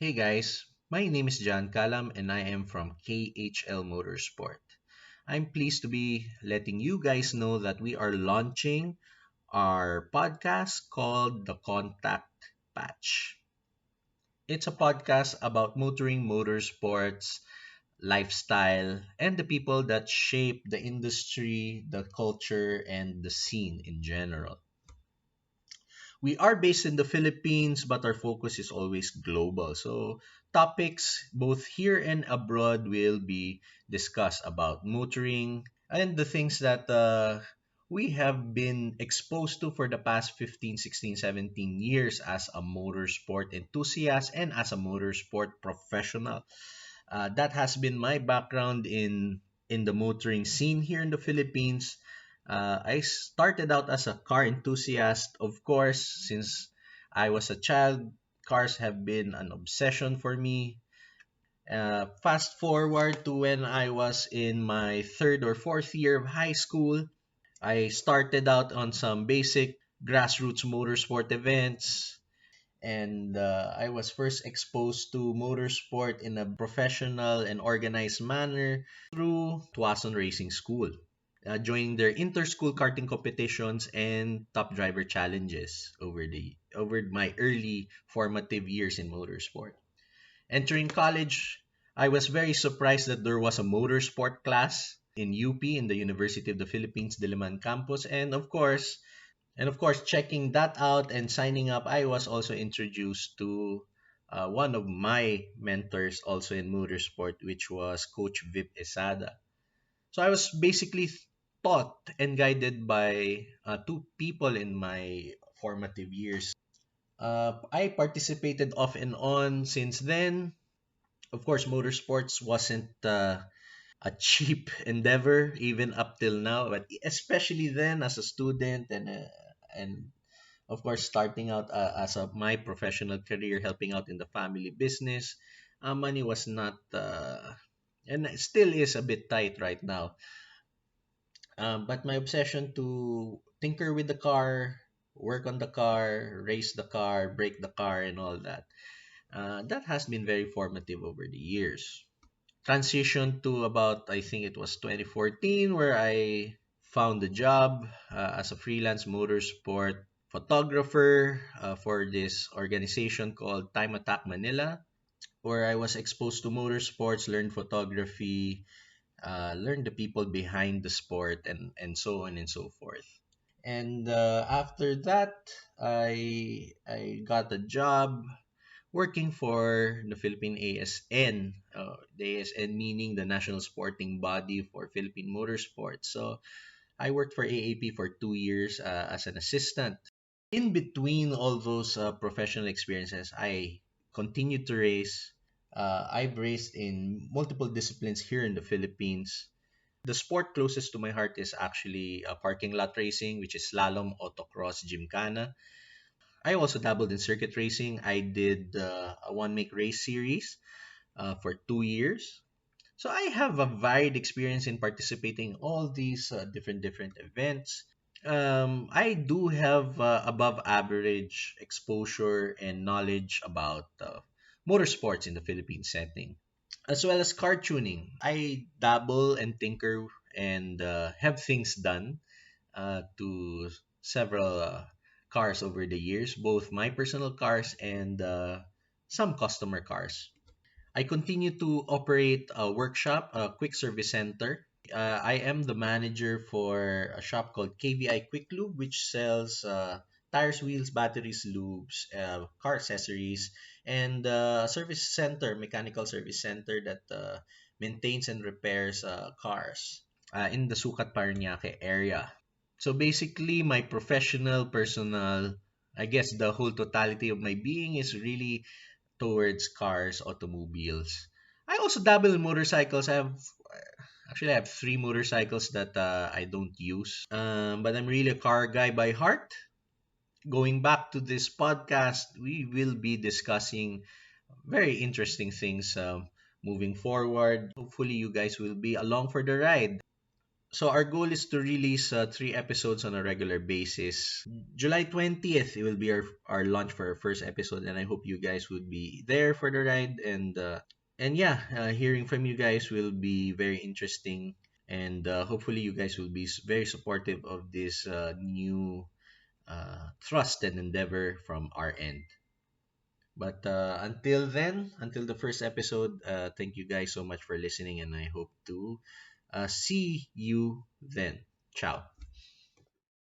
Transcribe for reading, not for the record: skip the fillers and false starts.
Hey guys, my name is Jahan Kalam and I am from KHL Motorsport. I'm pleased to be letting you guys know that we are launching our podcast called The Contact Patch. It's a podcast about motoring, motorsports, lifestyle, and the people that shape the industry, the culture, and the scene in general. We are based in the Philippines, but our focus is always global. So, topics both here and abroad will be discussed about motoring and the things that we have been exposed to for the past 15, 16, 17 years as a motorsport enthusiast and as a motorsport professional. That has been my background in the motoring scene here in the Philippines. I started out as a car enthusiast, of course, since I was a child. Cars have been an obsession for me. Fast forward to when I was in my third or fourth year of high school, I started out on some basic grassroots motorsport events, and I was first exposed to motorsport in a professional and organized manner through Tuason Racing School, joining their inter-school karting competitions and top driver challenges over my early formative years in motorsport. Entering college, I was very surprised that there was a motorsport class in UP in the University of the Philippines Diliman campus, and of course, checking that out and signing up, I was also introduced to one of my mentors also in motorsport, which was Coach Vip Esada. So I was basically taught and guided by two people in my formative years. I participated off and on since then. Of course, motorsports wasn't a cheap endeavor even up till now, but especially then as a student and of course, starting out as my professional career, helping out in the family business, money was not, and it still is a bit tight right now. But my obsession to tinker with the car, work on the car, race the car, break the car, and all that, that has been very formative over the years. Transition to about, I think it was 2014, where I found a job as a freelance motorsport photographer for this organization called Time Attack Manila, where I was exposed to motorsports, learned photography, learned the people behind the sport, and so on and so forth. And after that, I got a job working for the Philippine ASN, the ASN meaning the National Sporting Body for Philippine Motorsports. So I worked for AAP for 2 years as an assistant. In between all those professional experiences, I continued to race. I've raced in multiple disciplines here in the Philippines. The sport closest to my heart is actually parking lot racing, which is slalom, autocross, gymkhana. I also dabbled in circuit racing. I did a one make race series for 2 years. So I have a varied experience in participating in all these different events. I do have above average exposure and knowledge about motorsports in the Philippine setting, as well as car tuning. I dabble and tinker and have things done to several cars over the years, both my personal cars and some customer cars. I continue to operate a workshop, a quick service center. I am the manager for a shop called KVI Quick Lube, which sells tires, wheels, batteries, lubes, car accessories, and service center, mechanical service center that maintains and repairs cars in the Sucat Parañaque area. So basically, my professional, personal, I guess the whole totality of my being is really towards cars, automobiles. I also dabble in motorcycles. I have three motorcycles that I don't use. But I'm really a car guy by heart. Going back to this podcast, we will be discussing very interesting things moving forward. Hopefully, you guys will be along for the ride. So our goal is to release 3 episodes on a regular basis. July 20th, it will be our launch for our first episode, and I hope you guys would be there for the ride. And yeah, hearing from you guys will be very interesting, and hopefully you guys will be very supportive of this new thrust and endeavor from our end. But until then, until the first episode, thank you guys so much for listening, and I hope to see you then. Ciao.